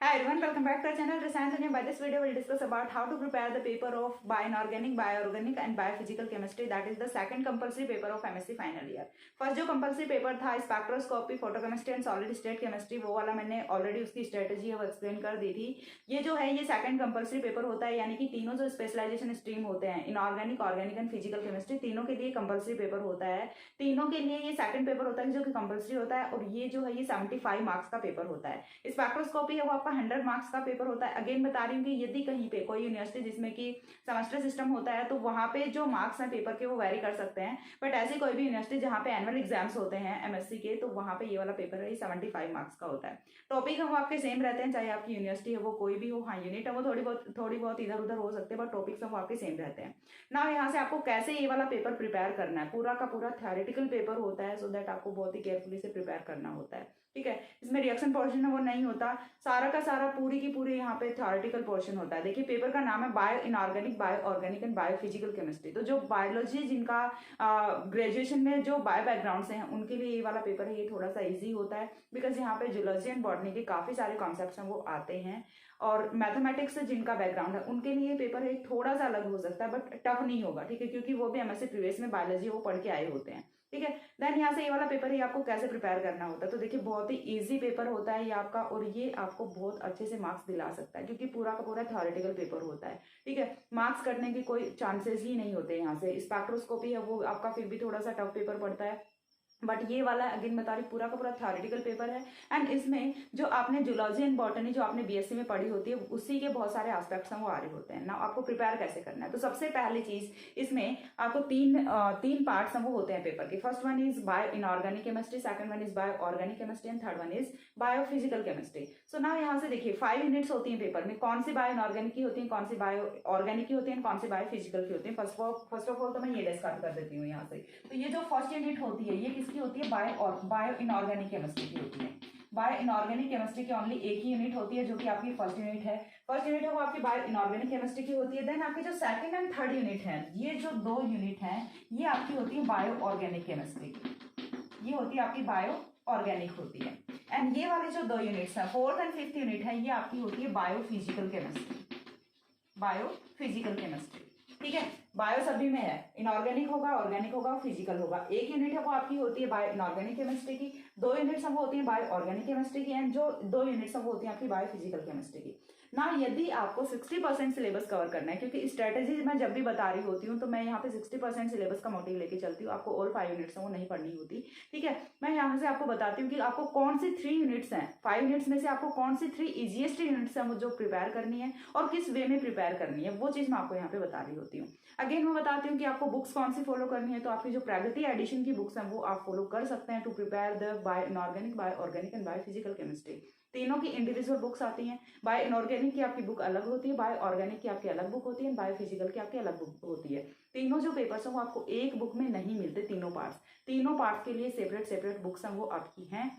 Hi everyone, welcome back to our channel Rasayan Dunya. By this video, we'll discuss about how to prepare the paper of bioinorganic, bioorganic and biophysical chemistry. That is the second compulsory paper of MSc final year. First जो compulsory paper था spectroscopy, photochemistry and solid state chemistry, वो वाला मैंने already उसकी strategy है वो explain कर दी थी। ये जो है ये सेकंड कंपल्सरी पेपर होता है, यानी कि तीनों जो स्पेशलाइजेशन स्ट्रीम होते हैं inorganic, organic and physical chemistry, तीनों के लिए कंपल्सरी पेपर होता है। तीनों के लिए ये सेकंड पेपर होता है जो कि कंपल्सरी होता है, और ये जो है ये 75 मार्क्स का पेपर होता है। स्पेक्ट्रोस्कोपी है वो आपका 100 मार्क्स का पेपर होता है। अगेन बता रही हूँ कि यदि कहीं पे कोई यूनिवर्सिटी जिसमें कि सेमेस्टर सिस्टम होता है तो वहां पे जो मार्क्स हैं पेपर के वो वेरी कर सकते हैं, बट ऐसी कोई भी यूनिवर्सिटी जहां पे एनुअल एग्जाम्स होते हैं एमएससी के, तो वहां पे ये वाला पेपर है 75 मार्क्स का होता है। टॉपिक है वो आपके सेम रहते हैं, चाहे आपकी यूनिवर्सिटी है वो कोई भी हो। हाँ, यूनिट है वो थोड़ी बहुत इधर उधर हो सकते हैं, बट टॉपिक्स वो आपके सेम रहते हैं ना। यहाँ से आपको कैसे ये वाला पेपर प्रिपेयर करना है, पूरा का पूरा थ्योरेटिकल पेपर होता है, सो दैट आपको बहुत ही केयरफुली से प्रिपेयर करना होता है। ठीक है, इसमें रिएक्शन पोर्शन है वो नहीं होता, सारा का सारा पूरी की पूरी यहाँ पे थ्योरेटिकल पोर्शन होता है। देखिए पेपर का नाम है bio inorganic, bio organic and bio physical chemistry. तो जो बायोलॉजी जिनका ग्रेजुएशन में जो बायो बैकग्राउंड से हैं उनके लिए ये वाला पेपर है ये थोड़ा सा इजी होता है, बिकॉज यहाँ पे जूलॉजी एंड बॉटनी के काफी सारे कॉन्सेप्ट हैं वो आते हैं, और मैथमेटिक्स से जिनका बैकग्राउंड है उनके लिए पेपर है थोड़ा सा अलग हो सकता है, बट टफ नहीं होगा। ठीक है, क्योंकि वो भी एमएससी प्रीवियस में बायोलॉजी वो पढ़ के आए होते हैं। ठीक है, देन यहाँ से ये वाला पेपर ही आपको कैसे प्रिपेयर करना होता है। तो देखिए बहुत ही इजी पेपर होता है ये आपका, और ये आपको बहुत अच्छे से मार्क्स दिला सकता है क्योंकि पूरा का पूरा थ्योरेटिकल पेपर होता है। ठीक है, मार्क्स कटने की कोई चांसेस ही नहीं होते यहाँ से। स्पेक्ट्रोस्कोपी है वो आपका फिर भी थोड़ा सा टफ पेपर पड़ता है, बट ये वाला अगेन बता रही पूरा का पूरा थ्योरेटिकल पेपर है। एंड इसमें जो आपने जूलॉजी एंड बॉटनी जो आपने बीएससी में पढ़ी होती है उसी के बहुत सारे एस्पेक्ट्स हैं वो आ रहे होते हैं ना। आपको प्रिपेयर कैसे करना है, तो सबसे पहली चीज इसमें आपको तीन पार्ट्स हैं वो होते हैं पेपर के। First one is bio inorganic chemistry, second one is bio organic chemistry and third one is bio physical chemistry. So ना यहाँ से देखिए 5 यूनिट्स होती है पेपर में, कौन सी बायो इनऑर्गेनिक की होती है, कौन सी बायो ऑर्गेनिक की होती है, कौन सी बायो फिजिकल की होती है। फर्स्ट ऑफ ऑल तो मैं ये डिस्कस कर देती हूँ यहाँ से। तो ये जो फर्स्ट यूनिट होती है ये किसकी होती है, बायो इनऑर्गेनिक केमिस्ट्री की होती है। बायो इनऑर्गेनिक केमिस्ट्री की ओनली एक ही यूनिट होती है जो कि आपकी फर्स्ट यूनिट है। फर्स्ट यूनिट है वो आपकी बायो इनऑर्गेनिक केमिस्ट्री की होती है। देन आपकी जो सेकंड एंड थर्ड यूनिट है, ये जो 2 यूनिट है ये आपकी होती है बायो ऑर्गेनिक केमिस्ट्री की, ये होती है आपकी बायो ऑर्गेनिक होती है। एंड ये वाले जो 2 यूनिट्स है, फोर्थ एंड फिफ्थ यूनिट है, ये आपकी होती है bio physical chemistry, bio physical chemistry. ठीक है, बायो सभी में है, इनऑर्गेनिक होगा, ऑर्गेनिक होगा, फिजिकल होगा। एक यूनिट है वो आपकी होती है बायो इनऑर्गेनिक केमिस्ट्री की, 2 यूनिट्स वो होती है बायो ऑर्गेनिक केमिस्ट्री की, एंड जो 2 यूनिट्स वो होती है आपकी बायो फिजिकल केमिस्ट्री की ना। यदि आपको 60% सिलेबस कवर करना है, क्योंकि स्ट्रेटेजी मैं जब भी बता रही होती हूँ तो मैं यहाँ पे 60% सिलेबस का मोटिव लेके चलती हूँ, आपको ऑल 5 यूनिट्स वो नहीं पढ़नी होती। ठीक है, मैं यहाँ से आपको बताती हूँ कि आपको कौन सी 3 यूनिट्स हैं, 5 यूनिट्स में से आपको कौन सी 3 इजीएस्ट यूनिट्स हैं वो जो प्रिपेयर करनी है और किस वे में प्रिपेयर करनी है, वो चीज मैं आपको यहाँ पे बता रही होती हूँ। अगेन मैं बताती हूँ कि आपको बुक्स कौन सी फॉलो करनी है। तो आपकी जो प्रगति एडिशन की बुक्स हैं वो आप फॉलो कर सकते हैं to prepare the bio inorganic, bio organic and bio physical chemistry. तीनों की इंडिविजुअल बुक्स आती हैं। बायो इनऑर्गेनिक की आपकी बुक अलग होती है, बायो ऑर्गेनिक की आपकी अलग बुक होती है, बायो फिजिकल की आपकी अलग बुक होती है। तीनों जो पेपर्स हैं वो आपको एक बुक में नहीं मिलते, तीनों पार्ट्स के लिए सेपरेट बुक्स हैं वो आपकी हैं।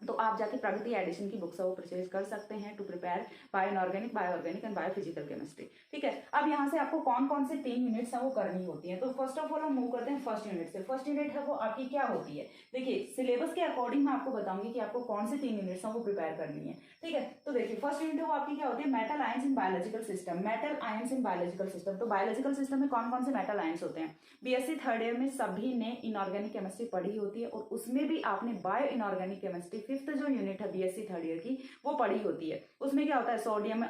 तो आप जाके प्रगति एडिशन की बुक्स वो परचेज कर सकते हैं to prepare bio inorganic, bio organic and bio physical chemistry. ठीक है, अब यहाँ से आपको कौन कौन से 3 यूनिट्स हैं वो करनी होती है। तो फर्स्ट ऑफ ऑल हम मूव करते हैं फर्स्ट यूनिट से। फर्स्ट यूनिट है वो आपकी क्या होती है, देखिए सिलेबस के अकॉर्डिंग मैं आपको बताऊंगी कि आपको कौन से 3 यूनिट्स हैं वो प्रिपेयर करनी है। ठीक है, तो देखिए फर्स्ट यूनिट है वो आपकी क्या होती है, metal ions in biological system. Metal ions in biological system, तो बायोलॉजिकल सिस्टम में कौन कौन से मेटल आयंस होते हैं। बीएससी थर्ड ईयर में सभी ने इनऑर्गेनिक केमिस्ट्री पढ़ी होती है, और उसमें भी आपने बायो इनऑर्गेनिक केमिस्ट्री फिफ्थ जो यूनिट है बीएससी थर्ड ईयर की वो पढ़ी होती है। उसमें क्या होता है, sodium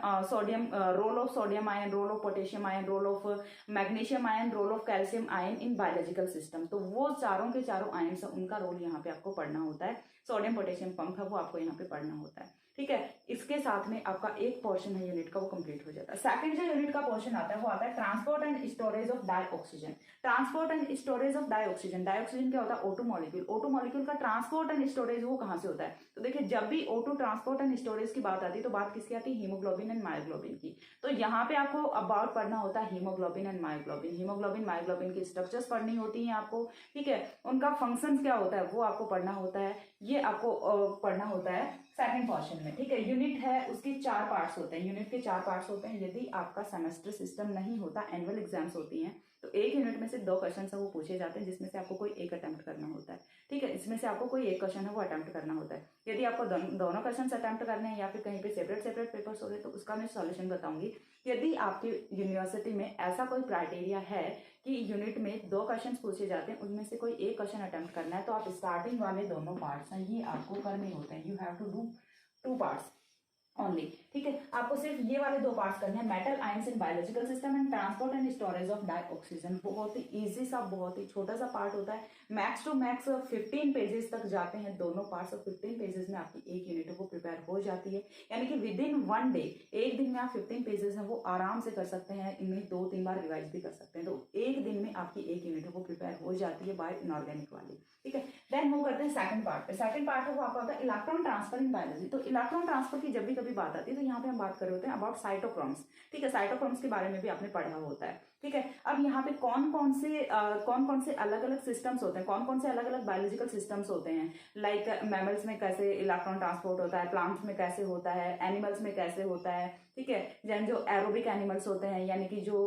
role of sodium ion, role of potassium ion, role of magnesium ion, role of calcium ion in biological system. तो वो चारों के चारों आयन है उनका रोल यहाँ पे आपको पढ़ना होता है। सोडियम पोटेशियम पंप है वो आपको यहाँ पे पढ़ना होता है। ठीक है, इसके साथ में आपका एक पोर्शन है यूनिट का वो कंप्लीट हो जाता है। सेकंड जो यूनिट का पोर्शन आता है वो आता है transport and storage of dioxygen. Transport and storage of dioxygen, dioxygen क्या होता है, O2 मॉलिक्यूल। O2 मॉलिक्यूल का ट्रांसपोर्ट एंड स्टोरेज वो कहाँ से होता है, तो देखिए जब भी O2 ट्रांसपोर्ट एंड स्टोरेज की बात आती है तो बात किसकी आती है, हीमोग्लोबिन एंड मायोग्लोबिन की। तो यहाँ पे आपको अबाउट पढ़ना होता है haemoglobin and myoglobin. Haemoglobin myoglobin की स्ट्रक्चर्स पढ़नी होती है आपको। ठीक है, उनका फंक्शंस क्या होता है वो आपको पढ़ना होता है, ये आपको पढ़ना होता है सेकंड पोर्शन में। ठीक है, यूनिट है उसके 4 पार्ट्स होते हैं, यूनिट के 4 पार्ट्स होते हैं। यदि आपका सेमेस्टर सिस्टम नहीं होता, एनुअल एग्जाम्स होती हैं, तो एक यूनिट में से 2 क्वेश्चन है वो पूछे जाते हैं, जिसमें से आपको कोई एक अटेम्प्ट करना होता है। ठीक है, इसमें से आपको कोई एक क्वेश्चन है वो अटेम्प्ट करना होता है। यदि आपको दोनों क्वेश्चन अटेम्प्ट करने हैं या फिर कहीं पे सेपरेट पेपर्स हो रहे तो उसका मैं सॉल्यूशन बताऊंगी। यदि आपकी यूनिवर्सिटी में ऐसा कोई क्राइटेरिया है कि यूनिट में 2 क्वेश्चन पूछे जाते हैं, उनमें से कोई एक क्वेश्चन अटेम्प्ट करना है, तो आप स्टार्टिंग वाले दोनों पार्ट्स हैं ये आपको करने होते हैं। You have to do 2 parts only. ठीक है, आपको सिर्फ ये वाले 2 पार्ट्स करने हैं, metal ions in biological system and transport and storage of dioxygen. बहुत ही इजी सा, बहुत ही छोटा सा पार्ट होता है, मैक्स टू मैक्स 15 पेजेस तक जाते हैं दोनों पार्ट्स, और 15 पेजेस में आपकी एक यूनिट वो प्रिपेयर हो जाती है। यानी कि विद इन 1 डे, एक दिन में आप 15 पेजेस हैं वो आराम से कर सकते हैं, इनमें 2-3 बार रिवाइज भी कर सकते हैं। तो एक दिन में आपकी एक यूनिट वो प्रिपेयर हो जाती है बाय इनऑर्गेनिक वाली। ठीक है, देन मूव करते हैं सेकंड पार्ट पे। सेकंड पार्ट है वो आपका होता है इलेक्ट्रॉन ट्रांसफर इन बायोलॉजी। तो इलेक्ट्रॉन ट्रांसफर की जब भी कभी बात आती है तो यहाँ पे हम बात कर रहे होते हैं अबाउट साइटोक्रोम्स। ठीक है, साइटोक्रोम्स के बारे में भी आपने पढ़ा होता है। ठीक है, अब यहाँ पे कौन कौन से अलग अलग सिस्टम्स होते हैं, कौन कौन से अलग अलग बायोलॉजिकल सिस्टम्स होते हैं, लाइक मैमल्स में कैसे इलेक्ट्रॉन ट्रांसपोर्ट होता है, प्लांट्स में कैसे होता है, एनिमल्स में कैसे होता है। ठीक है, जैन जो एरोबिक एनिमल्स होते हैं यानी कि जो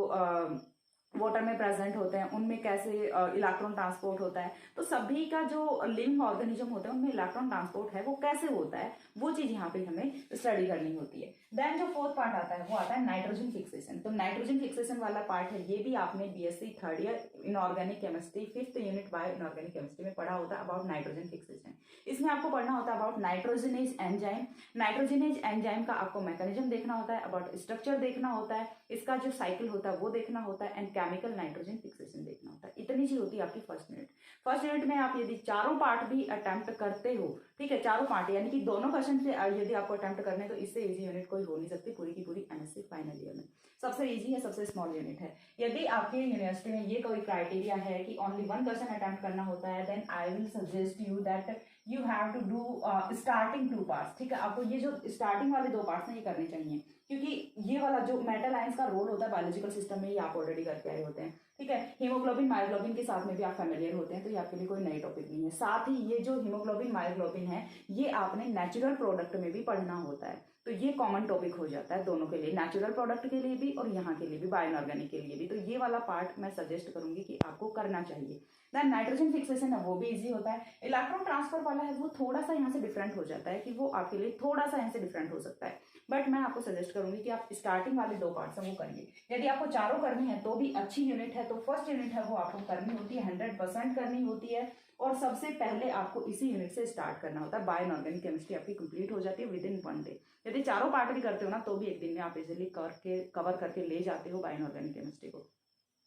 वाटर में प्रेजेंट होते हैं उनमें कैसे इलेक्ट्रॉन ट्रांसपोर्ट होता है। तो सभी का जो लिविंग ऑर्गेनिज्म होता है उनमें इलेक्ट्रॉन ट्रांसपोर्ट है वो कैसे होता है, वो चीज यहाँ पे हमें स्टडी करनी होती है। देन जो फोर्थ पार्ट आता है वो आता है नाइट्रोजन फिक्सेशन। तो नाइट्रोजन फिक्सेशन वाला पार्ट है, ये भी आपने BSc 3rd year inorganic chemistry 5th unit bio inorganic chemistry में पढ़ा होता है अबाउट नाइट्रोजन फिक्सेशन। इसमें आपको पढ़ना होता है about nitrogenase enzyme. Nitrogenase enzyme का आपको मैकेनिज्म देखना होता है, अबाउट स्ट्रक्चर देखना होता है, इसका जो साइकिल होता है वो देखना होता है, एंड केमिकल नाइट्रोजन फिक्सेशन देखना होता है। इतनी चीज होती है आपकी फर्स्ट यूनिट। फर्स्ट यूनिट में आप यदि चारों पार्ट भी अटेम्प्ट करते हो, ठीक है, चारों पार्ट यानी कि दोनों क्वेश्चन से यदि आपको अटेम्प्ट करने हैं तो इससे इजी यूनिट कोई हो नहीं सकती पूरी की पूरी एमएससी फाइनल ईयर में। सबसे इजी है, सबसे स्मॉल यूनिट है। यदि आपके यूनिवर्सिटी में ये कोई क्राइटेरिया है कि ओनली 1 क्वेश्चन अटेम्प्ट करना होता है, then I will suggest you that you have to do starting 2 parts. ठीक है, आपको ये जो स्टार्टिंग वाले 2 पार्ट्स हैं ये करने चाहिए, क्योंकि ये वाला जो मेटल आयंस का रोल होता है बायोलॉजिकल सिस्टम में ये आप ऑलरेडी करके आए होते हैं। ठीक है, हीमोग्लोबिन मायोग्लोबिन के साथ में भी आप फेमिलियर होते हैं, तो ये आपके लिए कोई नई टॉपिक नहीं है। साथ ही ये जो हीमोग्लोबिन मायोग्लोबिन है ये आपने नेचुरल प्रोडक्ट में भी पढ़ना होता है, तो ये कॉमन टॉपिक हो जाता है दोनों के लिए, नेचुरल प्रोडक्ट के लिए भी और यहाँ के लिए भी, बायो इनऑर्गेनिक के लिए भी। तो ये वाला पार्ट मैं सजेस्ट करूंगी कि आपको करना चाहिए। देन नाइट्रोजन फिक्सेशन है वो भी इजी होता है। इलेक्ट्रॉन ट्रांसफर वाला है वो थोड़ा सा यहाँ से डिफरेंट हो जाता है, कि वो आपके लिए थोड़ा सा यहाँ से डिफरेंट हो सकता है, बट मैं आपको सजेस्ट करूंगी कि आप स्टार्टिंग वाले 2 पार्ट्स हैं वो करिए। यदि आपको चारों करनी है तो भी अच्छी यूनिट है, तो फर्स्ट यूनिट है वो आपको करनी होती है, 100% करनी होती है, और सबसे पहले आपको इसी यूनिट से स्टार्ट करना होता है। बायो इनऑर्गेनिक केमिस्ट्री आपकी कंप्लीट हो जाती है विद इन 1 डे। यदि चारों पार्ट भी करते हो ना तो भी एक दिन में आप इजिली कवर करके ले जाते हो बायो इनऑर्गेनिक केमिस्ट्री को।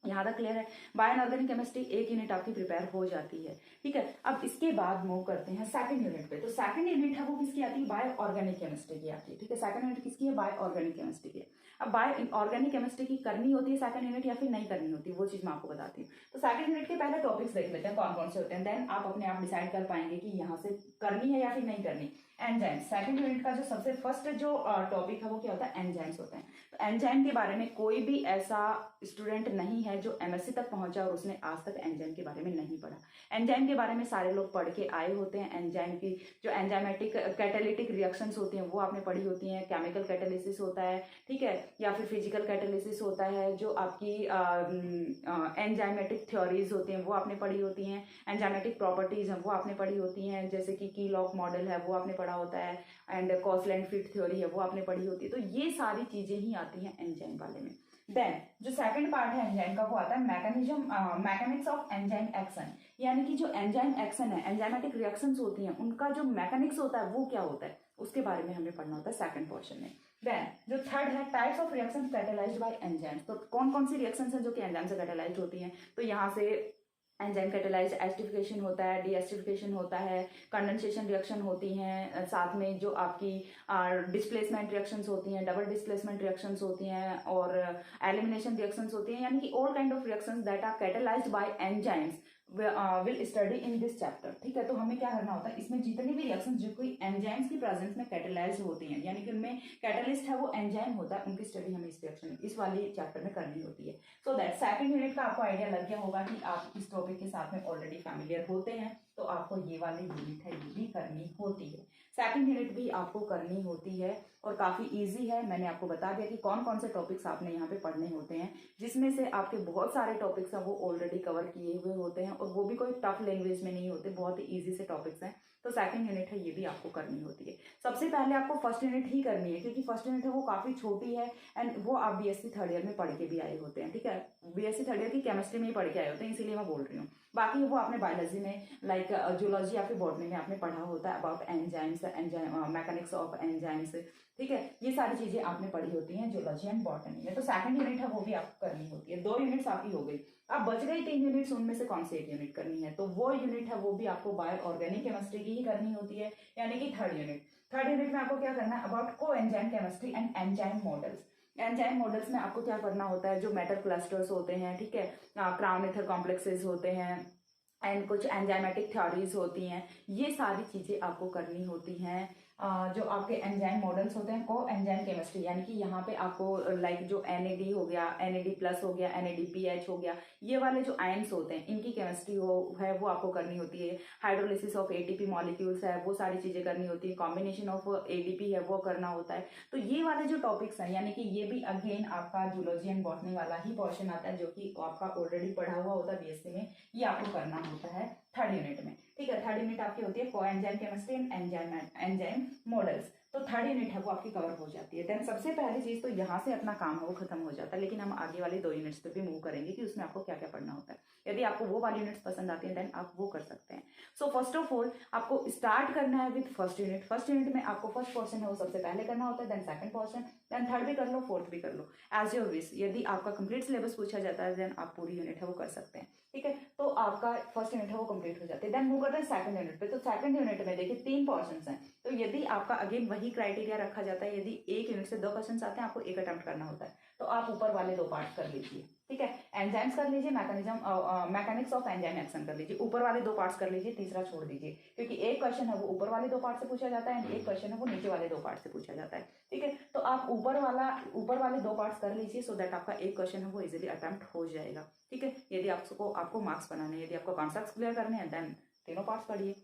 यहाँ तक क्लियर है? बायो इनऑर्गेनिक केमिस्ट्री एक यूनिट आपकी प्रिपेयर हो जाती है। ठीक है, अब इसके बाद मूव करते हैं सेकंड यूनिट पे। तो सेकंड यूनिट है वो किसकी आती है? बायो ऑर्गेनिक केमिस्ट्री की आती है। ठीक है, सेकंड यूनिट किसकी है? बायो ऑर्गेनिक केमिस्ट्री की। अब बायो ऑर्गेनिक केमिस्ट्री की करनी होती है सेकंड यूनिट या फिर नहीं करनी होती, वो चीज मैं आपको बताती हूँ। तो सेकंड यूनिट के पहले टॉपिक्स देख लेते हैं कौन कौन से होते हैं, देन आप अपने आप डिसाइड कर पाएंगे कि यहाँ से करनी है या फिर नहीं करनी। एंजाइम, सेकंड यूनिट का जो सबसे फर्स्ट जो टॉपिक है वो क्या होता है? एंजाइम्स होते हैं। तो एंजाइम के बारे में कोई भी ऐसा स्टूडेंट नहीं है जो एमएससी तक पहुंचा और उसने आज तक एंजाइम के बारे में नहीं पढ़ा। एंजाइम के बारे में सारे लोग पढ़ के आए होते हैं। एंजाइम की जो एंजाइमेटिक कैटालिटिक रिएक्शंस होती हैं वो आपने पढ़ी होती हैं। केमिकल कैटालिसिस होता है, ठीक है, या फिर फिजिकल कैटालिसिस होता है। जो आपकी एंजाइमेटिक थ्योरीज होती हैं वो आपने पढ़ी होती हैं। एंजाइमेटिक प्रॉपर्टीज हैं वो आपने पढ़ी होती हैं, जैसे कि कीलॉक मॉडल है वो आपने पढ़ा होता है, एंड कॉसलैंड फिट थ्योरी है वो आपने पढ़ी होती है। तो ये सारी चीजें ही आती हैं एंजाइम वाले में। देन जो सेकंड पार्ट है एंजाइम का वो आता है मैकेनिक्स ऑफ एंजाइम एक्शन, यानी कि जो एंजाइम एक्शन है, एंजाइमेटिक रिएक्शंस होती हैं, उनका जो मैकेनिक्स होता है वो क्या होता है उसके बारे में हमें पढ़ना होता है सेकंड पोर्शन में। देन जो थर्ड है types of reactions catalysed by enzymes. तो कौन कौन सी रिएक्शंस हैं जो कि एंजाइम से कैटालाइज्ड होती हैं? तो यहाँ से एंजाइम कैटालाइज्ड एसिडिफिकेशन होता है, डीएसिडिफिकेशन होता है, कंडेंसेशन रिएक्शन होती हैं, साथ में जो आपकी डिस्प्लेसमेंट रिएक्शंस होती हैं, डबल डिस्प्लेसमेंट रिएक्शंस होती हैं, और एलिमिनेशन रिएक्शंस होती हैं, यानी कि all kind of reactions that are catalysed by enzymes will study in this chapter. ठीक है, तो हमें क्या करना होता है, इसमें जितनी भी रिएक्शंस जो कोई एंजाइम्स की प्रेजेंस में कैटालाइज्ड होती हैं, यानी कि उनमें कैटलिस्ट है वो एंजाइम होता है, उनकी स्टडी हमें इस वाली चैप्टर में करनी होती है। सो दैट सेकंड यूनिट का आपको आइडिया लग गया होगा कि आप इस टॉपिक के साथ में ऑलरेडी फैमिलियर होते हैं, तो आपको ये वाली यूनिट है ये भी करनी होती है। सेकंड यूनिट भी आपको करनी होती है और काफ़ी इजी है। मैंने आपको बता दिया कि कौन कौन से टॉपिक्स आपने यहाँ पे पढ़ने होते हैं, जिसमें से आपके बहुत सारे टॉपिक्स हैं वो ऑलरेडी कवर किए हुए होते हैं और वो भी कोई टफ लैंग्वेज में नहीं होते, बहुत ही ईजी से टॉपिक्स हैं। तो सेकंड यूनिट है, ये भी आपको करनी होती है। सबसे पहले आपको फर्स्ट यूनिट ही करनी है, क्योंकि फर्स्ट यूनिट है वो काफ़ी छोटी है एंड वो आप बीएससी थर्ड ईयर में पढ़ के भी आए होते हैं, ठीक है। बीएससी थर्ड ईयर की केमिस्ट्री में ही पढ़ के आए होते हैं, इसीलिए मैं बोल रही हूँ। बाकी वो आपने बायोलॉजी में लाइक जूलॉजी या फिर बॉटनी में आपने पढ़ा होता है about enzymes, mechanics of enzymes, ठीक है। ये सारी चीजें आपने पढ़ी होती हैं जूलॉजी एंड बॉटनी में। तो सेकंड यूनिट है वो भी आपको करनी होती है। 2 यूनिट्स आपकी हो गई। अब बच गई 3 यूनिट्स, उनमें से कौन सी एक यूनिट करनी है, तो वो यूनिट है वो भी आपको बायो ऑर्गेनिक केमिस्ट्री की ही करनी होती है, यानी कि थर्ड यूनिट। थर्ड यूनिट में आपको क्या करना है, अबाउट को enzyme chemistry and enzyme models. Enzyme models में आपको क्या करना होता है, जो मेटल क्लस्टर्स होते हैं, ठीक है, क्राउन ईथर कॉम्प्लेक्सेस होते हैं एंड कुछ एंजाइमेटिक थ्योरीज होती हैं, ये सारी चीज़ें आपको करनी होती हैं। जो आपके एंजाइम मॉडल्स होते हैं, को एंजाइम केमिस्ट्री, यानी कि यहाँ पे आपको लाइक जो NAD हो गया, NAD प्लस हो गया, NADPH हो गया, ये वाले जो आयंस होते हैं इनकी केमिस्ट्री है वो आपको करनी होती है। हाइड्रोलिसिस ऑफ ATP मॉलिक्यूल्स है, वो सारी चीज़ें करनी होती है। कॉम्बिनेशन ऑफ ADP है वो करना होता है। तो ये वाले जो टॉपिक्स हैं, यानी कि ये भी अगेन आपका जूलॉजी एंड बॉटनी वाला ही पोर्शन आता है, जो कि आपका ऑलरेडी पढ़ा हुआ होता है बीएससी में, ये आपको करना होता है थर्ड यूनिट में, ठीक है। थर्ड यूनिट आपकी होती है को enzyme chemistry and enzyme models. तो थर्ड यूनिट है वो आपकी कवर हो जाती है। देन सबसे पहली चीज तो यहाँ से अपना काम है वो खत्म हो जाता है, लेकिन हम आगे वाली 2 यूनिट्स पे भी मूव करेंगे कि उसमें आपको क्या क्या पढ़ना होता है। यदि आपको वो वाली यूनिट्स पसंद आती है देन आप वो कर सकते हैं। सो फर्स्ट ऑफ ऑल आपको स्टार्ट करना है with first unit. First unit में आपको फर्स्ट पोर्शन है वो सबसे पहले करना होता है, then second portion, then third भी कर लो, फोर्थ भी कर लो, एज योर विश। यदि आपका कंप्लीट सिलेबस पूछा जाता है देन आप पूरी यूनिट है वो कर सकते हैं, ठीक है। तो आपका फर्स्ट यूनिट है वो कंप्लीट हो जाती है। देन मूव करते हैं सेकंड यूनिट पे। तो सेकंड यूनिट में देखिए 3 पोर्शंस हैं। तो यदि आपका अगेन वही क्राइटेरिया रखा जाता है, यदि एक यूनिट से 2 क्वेश्चन आते हैं, आपको एक अटेम्प्ट करना होता है, तो आप ऊपर वाले 2 पार्ट कर लीजिए, ठीक है। एंजाइम्स कर लीजिए, मैकेनिक्स ऑफ एंजाइम एक्शन कर लीजिए, ऊपर वाले 2 पार्ट्स कर लीजिए, तीसरा छोड़ दीजिए, क्योंकि एक क्वेश्चन है वो ऊपर वाले 2 पार्ट से पूछा जाता है, एक क्वेश्चन है वो नीचे वाले 2 पार्ट से पूछा जाता है, ठीक है। तो आप ऊपर वाले 2 पार्ट्स कर लीजिए, सो दैट आपका एक क्वेश्चन है वो इजिली अटेम्प्ट हो जाएगा, ठीक है। यदि आपको मार्क्स बनाने हैं, यदि आपको कॉन्सेप्ट्स क्लियर करने हैं, देन तीनों पार्ट्स पढ़िए।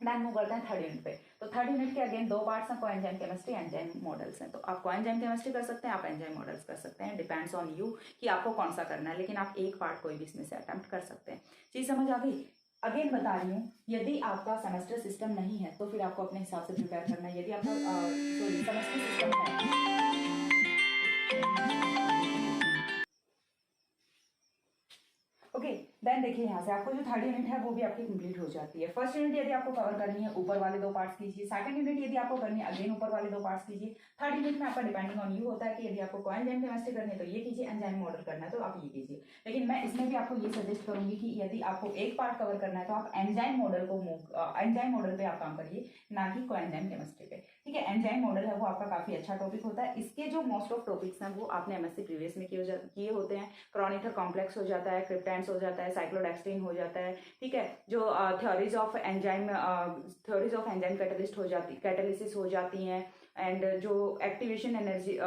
देन मूव करते हैं थर्ड यूनिट पे। तो थर्ड यूनिट के अगेन 2 पार्ट्स हैं, को एंजाइम केमिस्ट्री, एंजाइम मॉडल्स हैं। तो आप को एंजाइम केमिस्ट्री कर सकते हैं, आप एंजाइम मॉडल्स कर सकते हैं, डिपेंड्स ऑन यू कि आपको कौन सा करना है, लेकिन आप एक पार्ट कोई भी इसमें से अटेम्प्ट कर सकते हैं। चीज समझ आ गई। अगेन बता रही हूँ, यदि आपका सेमेस्टर सिस्टम नहीं है तो फिर आपको अपने हिसाब से प्रिपेयर करना है। यदि आपका सेमेस्टर सिस्टम है, ओके, देन देखिए यहाँ से आपको जो थर्ड यूनिट है वो भी आपकी कंप्लीट हो जाती है। फर्स्ट यूनिट यदि आपको कवर करनी है, ऊपर वाले 2 पार्ट्स कीजिए। सेकंड यूनिट यदि आपको करनी है, अगेन ऊपर वाले 2 पार्ट्स कीजिए। थर्ड यूनिट में आपका डिपेंडिंग ऑन यू होता है कि यदि आपको को एंजाइम केमिस्ट्री करनी है तो ये कीजिए, एंजाइम मॉडल करना है तो आप ये कीजिए। लेकिन मैं इसमें भी आपको ये सजेस्ट करूंगी कि यदि आपको एक पार्ट कवर करना है तो आप एंजाइम मॉडल पे आप काम करिए, ना कि को एंजाइम केमिस्ट्री पे, ठीक है। एंजाइम मॉडल है वो आपका काफी अच्छा टॉपिक होता है। इसके जो मोस्ट ऑफ टॉपिक्स हैं वो आपने एमएससी प्रीवियस में किए होते हैं। क्राउन ईथर कॉम्प्लेक्स हो जाता है, क्रिप्टेंस हो जाता है, साइक्लोडेक्सट्रिन हो जाता है, ठीक है। जो थ्योरीज ऑफ एंजाइम कैटालिसिस हो जाती हैं, एंड जो activation energy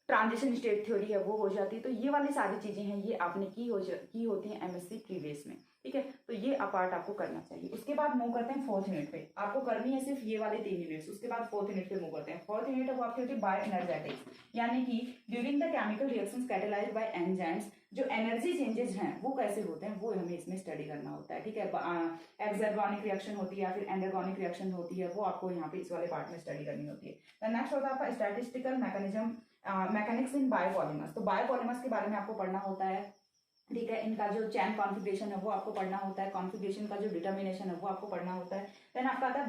transition state theory है वो हो जाती है। तो ये वाली सारी चीजें हैं, ये आपने की होती हैं एमएससी प्रीवियस में, ठीक है। तो ये पार्ट आपको करना चाहिए। उसके बाद मूव करते हैं फोर्थ यूनिट पे। आपको करनी है सिर्फ ये वाले 3 यूनिट्स। उसके बाद फोर्थ यूनिट पे मूव करते हैं। फोर्थ यूनिट वो आपकी होती है बायो एनर्जेटिक्स, यानी कि during the chemical reactions catalysed by enzymes, जो एनर्जी चेंजेस हैं वो कैसे होते हैं वो हमें इसमें स्टडी करना होता है, ठीक है। एक्सर्गोनिक रिएक्शन होती है या फिर एंडरगोनिक रिएक्शन होती है, वो आपको यहाँ पे इस वाले पार्ट में स्टडी करनी होती है। नेक्स्ट होता है आपका स्टैटिस्टिकल मैकेनिक्स इन बायोपॉलीमर्स। तो बायोपॉलीमर्स के बारे में आपको पढ़ना होता है, ठीक है। इनका जो चैन कॉन्फ़िगरेशन है वो आपको पढ़ना होता है, कॉन्फ़िगरेशन का जो डिटर्मिनेशन है वो आपको पढ़ना होता है। देन आपका आता है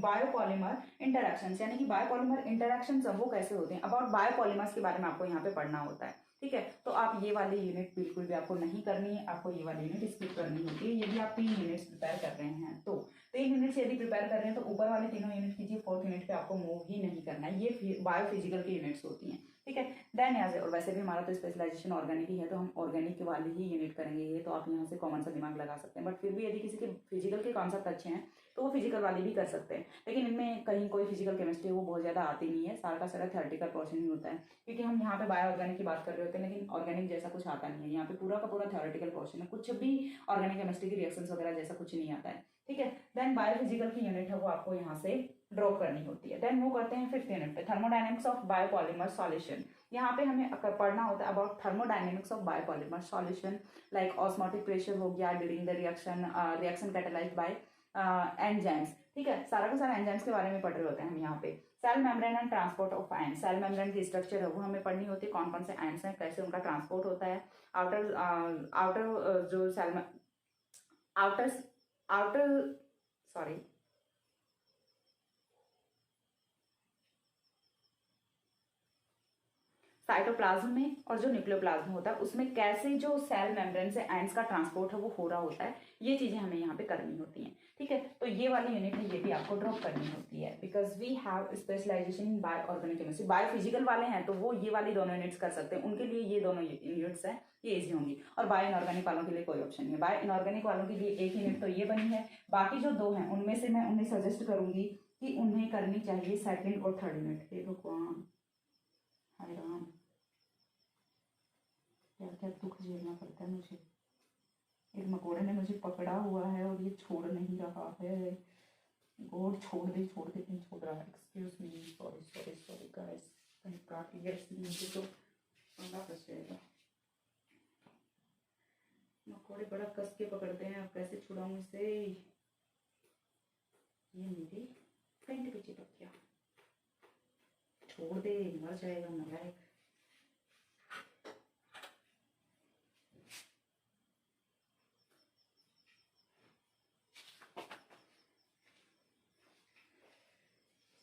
बायोपॉलीमर इंटरैक्शंस, यानी कि बायोपॉलीमर इंटरैक्शंस वो कैसे होते हैं, अबाउट बायोपॉलीमर्स के बारे में आपको यहाँ पे पढ़ना होता है, ठीक है। तो आप ये वाली यूनिट बिल्कुल भी आपको नहीं करनी है, आपको ये वाली यूनिट स्किप करनी होती है यदि आप 3 यूनिट्स प्रिपेयर कर रहे हैं। तो 3 यूनिट्स यदि प्रिपेयर कर रहे हैं तो ऊपर वाले तीनों यूनिट कीजिए, फोर्थ यूनिट पे आपको मूव ही नहीं करना है। ये बायोफिजिकल की यूनिट्स होती हैं, ठीक है। देन यहाँ से, और वैसे भी हमारा तो स्पेशलाइजेशन ऑर्गेनिक ही है तो हम ऑर्गेनिक वाली ही यूनिट करेंगे ये, तो आप यहाँ से कॉमन सा दिमाग लगा सकते हैं। बट फिर भी यदि किसी के फिजिकल के कॉन्सेप्ट अच्छे हैं तो वो फिजिकल वाली भी कर सकते हैं, लेकिन इनमें कहीं कोई फिजिकल केमिस्ट्री वो बहुत ज़्यादा आती नहीं है, सारा का सारा थ्योरेटिकल पोर्शन ही होता है, क्योंकि हम यहाँ पे बायो ऑर्गेनिक की बात कर रहे होते हैं, लेकिन ऑर्गेनिक जैसा कुछ आता नहीं है। यहाँ पे पूरा का पूरा थ्योरेटिकल पोर्शन है, कुछ भी ऑर्गेनिक केमिस्ट्री की रिएक्शंस वगैरह जैसा कुछ नहीं आता है, ठीक है। देन देन बायोफिजिकल की यूनिट है वो आपको यहाँ से ड्रॉप करनी होती है। देन वो करते हैं 5th यूनिट पे, थर्मोडायनेमिक्स ऑफ बायोपॉलीमर सॉल्यूशन। यहाँ पे हमें पढ़ना होता है about thermodynamics of biopolymer solution, like osmotic pressure हो गया during the reaction, reaction catalysed by enzymes. ठीक है, सारा का सारा एंजाइम्स के बारे में पढ़ रहे होते हैं हम यहाँ पे। Cell membrane and transport of ion, cell membrane की स्ट्रक्चर है वो हमें पढ़नी होती है, कौन कौन से आयन्स हैं, कैसे उनका ट्रांसपोर्ट होता है। आउटर आउटर जो cell outer outer sorry cytoplasm में और जो न्यूक्लियोप्लाज्म होता है उसमें कैसे जो सेल मेम्ब्रेन से आयंस का ट्रांसपोर्ट है वो हो रहा होता है, ये चीजें हमें यहाँ पे करनी होती हैं। ठीक है, तो ये वाली यूनिट है ये भी आपको ड्रॉप करनी होती है, because we have specialisation in bio organic chemistry. Biophysical वाले हैं तो वो ये वाली दोनों यूनिट्स कर सकते हैं, उनके लिए ये दोनों यूनिट्स हैं ये इजी होंगी। और बायो इनऑर्गेनिक वालों के लिए कोई ऑप्शन नहीं है। बायो इनऑर्गेनिक वालों के लिए एक यूनिट तो ये बनी है, बाकी जो दो हैं उनमें से मैं उन्हें सजेस्ट करूंगी कि उन्हें करनी चाहिए 2nd और 3rd यूनिट। हे भगवान, हाय राम, क्या क्या दुख झेलना पड़ता है मुझे। एक मकोड़े ने मुझे पकड़ा हुआ है और ये छोड़ नहीं रहा है। गॉड छोड़ दे नहीं छोड़ रहा है। Excuse me, sorry sorry sorry guys, कहीं काट लिया इसलिए मुझे तो पंगा फंस जाएगा। मकोड़े बड़ा कस के पकड़ते हैं, अब कैसे छुड़ाऊं इसे। ये मेरी फ्रेंड पीछे पक गया, छोड़ दे, मर जाएगा नालायक।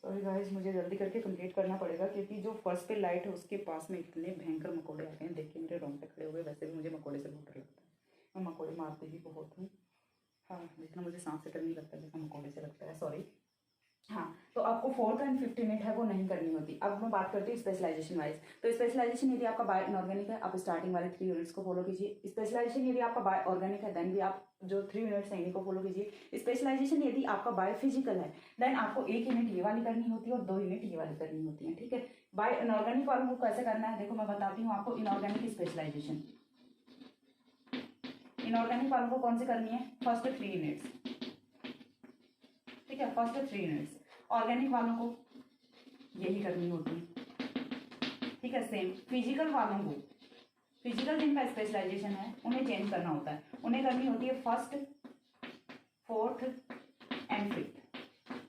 सॉरी गाइस, मुझे जल्दी करके कंप्लीट करना पड़ेगा क्योंकि जो फर्स्ट पे लाइट है उसके पास में इतने भयंकर मकोड़े आते हैं। देखिए मेरे रोंगटे खड़े हुए। वैसे भी मुझे मकोड़े से बहुत डर लगता है, मैं मकोड़े मारती भी बहुत हूँ। हाँ, जितना मुझे सांस से डर नहीं लगता जितना मकोड़े से लगता है। सॉरी। हाँ, तो आपको 4th एंड 5th यूनिट है वो नहीं करनी होती। अब मैं बात करती हूँ स्पेशलाइजेशन वाइज। तो स्पेशलाइजेशन यदि आपका बायो इनऑर्गेनिक है आप स्टार्टिंग वाले 3 यूनिट्स को फॉलो कीजिए। स्पेशलाइजेशन यदि आपका बायो ऑर्गेनिक है देन भी आप जो 3 यूनिट्स हैं इन्हीं को फॉलो कीजिए। स्पेशलाइजेशन यदि आपका बायोफिजिकल है देन आपको 1 यूनिट ये वाली करनी होती है और 2 यूनिट ये वाली करनी होती है। ठीक है, बायो इनऑर्गेनिक वालों को कैसे करना है देखो मैं बताती हूँ आपको। इनऑर्गेनिक स्पेशलाइजेशन, इनऑर्गेनिक वालों को कौन सी करनी है, फर्स्ट 3 यूनिट्स। ठीक है, फर्स्ट 3 यूनिट्स। ऑर्गेनिक वालों को यही करनी होती है। ठीक है, सेम फिजिकल वालों को, फिजिकल जिनका स्पेशलाइजेशन है उन्हें चेंज करना होता है, उन्हें करनी होती है 1st 4th and 5th।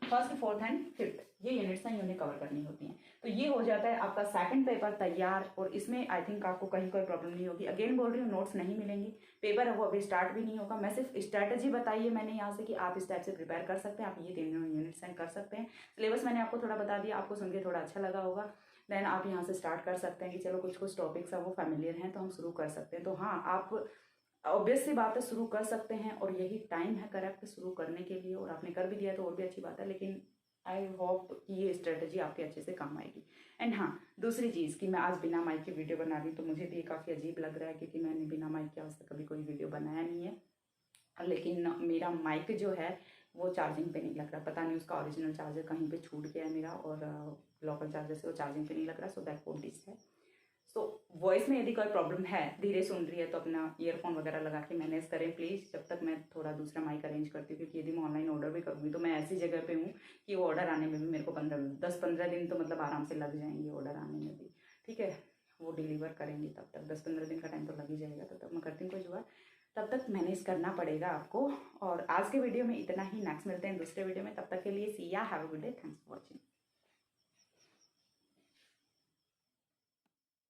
1st 4th and 5th ये यूनिट्स हैं, उन्हें कवर करनी होती हैं। तो ये हो जाता है आपका 2nd पेपर तैयार। और इसमें आई थिंक आपको कहीं कोई प्रॉब्लम नहीं होगी। अगेन बोल रही हूँ, नोट्स नहीं मिलेंगे, पेपर है वो अभी स्टार्ट भी नहीं होगा। मैं सिर्फ स्ट्रैटेजी बताई है मैंने यहाँ से कि आप इस टाइप से प्रिपेयर कर सकते हैं, आप ये 3 यूनिट्स हैं कर सकते हैं। सिलेबस मैंने आपको थोड़ा बता दिया, आपको सुन के थोड़ा अच्छा लगा होगा। देन आप यहाँ से स्टार्ट कर सकते हैं कि चलो कुछ कुछ टॉपिक्स है वो फैमिलियर हैं तो हम शुरू कर सकते हैं। तो हाँ, आप ऑब्वियस सी बात है शुरू कर सकते हैं और यही टाइम है करेक्ट शुरू करने के लिए। और आपने कर भी दिया तो और भी अच्छी बात है, लेकिन आई होप कि ये स्ट्रेटजी आपके अच्छे से काम आएगी। एंड हाँ, दूसरी चीज़ कि मैं आज बिना माइक की वीडियो बना रही हूँ तो मुझे भी ये काफ़ी अजीब लग रहा है क्योंकि मैंने बिना माइक के आज तक कभी कोई वीडियो बनाया नहीं है। लेकिन मेरा माइक जो है वो चार्जिंग पे नहीं लग रहा, पता नहीं उसका ओरिजिनल चार्जर कहीं पे छूट गया है मेरा और लोकल चार्जर से वो चार्जिंग पे नहीं लग रहा। सो दैट वॉट दिस है। सो वॉइस में यदि कोई प्रॉब्लम है, धीरे सुन रही है तो अपना ईयरफोन वगैरह लगा के मैनेज करें प्लीज़, जब तक मैं थोड़ा दूसरा माइक अरेंज करती हूँ। क्योंकि यदि मैं ऑनलाइन ऑर्डर भी करूँगी तो मैं ऐसी जगह पे हूँ कि वो ऑर्डर आने में भी मेरे को 10-15 दिन तो मतलब आराम से लग जाएंगे ऑर्डर आने में भी। ठीक है, वो डिलीवर करेंगे तब तक 10-15 दिन का टाइम तो लग ही जाएगा। तब तक मैं करती हूँ कोई जुगाड़, तब तक मैनेज करना पड़ेगा आपको। और आज के वीडियो में इतना ही, नेक्स्ट मिलते हैं दूसरे वीडियो में, तब तक के लिए सी या, have a good day, thanks for watching.